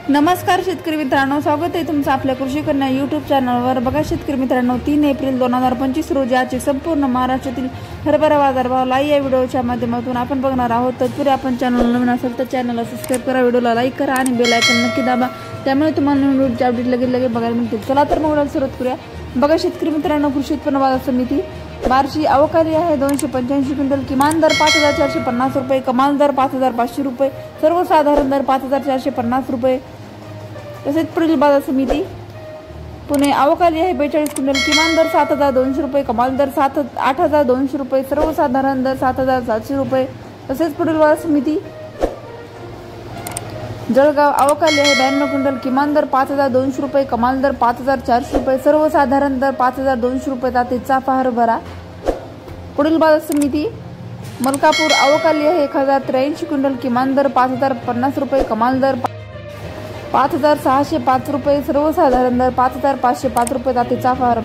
नमस्कार शेतकरी मित्रांनो, स्वागत आहे तुमचं आपल्या कृषी कन्या यूट्यूब चॅनलवर। बघा शेतकरी मित्रांनो, 3 एप्रिल 2025 रोजी आजचे संपूर्ण महाराष्ट्रातील हरभरा बाजारभाव लाईव्ह या व्हिडिओच्या माध्यमातून आपण बघणार आहोत। तत्पूर्वी आपण चॅनल नवीन असेल तर चॅनलला सबस्क्राइब करा, व्हिडिओला लाईक करा आणि बेल आयकॉन नक्की दाबा, त्यामुळे तुम्हाला नवीन व्हिडिओचे अपडेट लगेच बघायला मिळतील। चला तर मग सुरुवात करूया। बघा शेतकरी मित्रांनो, कृषी उत्पन्न बाजार समिती बार्शी अवकाली आहे 285 क्विंटल, किमान दर 5450 रुपये, कमाल दर 5500 रुपये, सर्वसाधारण दर 5450 रुपये। तसेच पुढील बाजार समिती पुणे अवकाली आहे 42 क्विंटल, किमान दर 7200 रुपये, कमाल दर 8200 रुपये, सर्वसाधारण दर 7700 रुपये। तसेच पुढील बाजार समिती जळगाव अवकाली आहे 92 क्विंटल, किमान दर 5200 रुपये, कमाल दर 5400 रुपये, सर्वसाधारण दर 5200 रुपये तातीचा हरभरा। पुढील बाजार समिती मलकापूर अवकाली आहे 1083 क्विंटल, किमान दर 5050 रुपये, कमाल दर 5605 रुपये, सर्वसाधारण दर 5505 रुपये तातीचा हरभरा।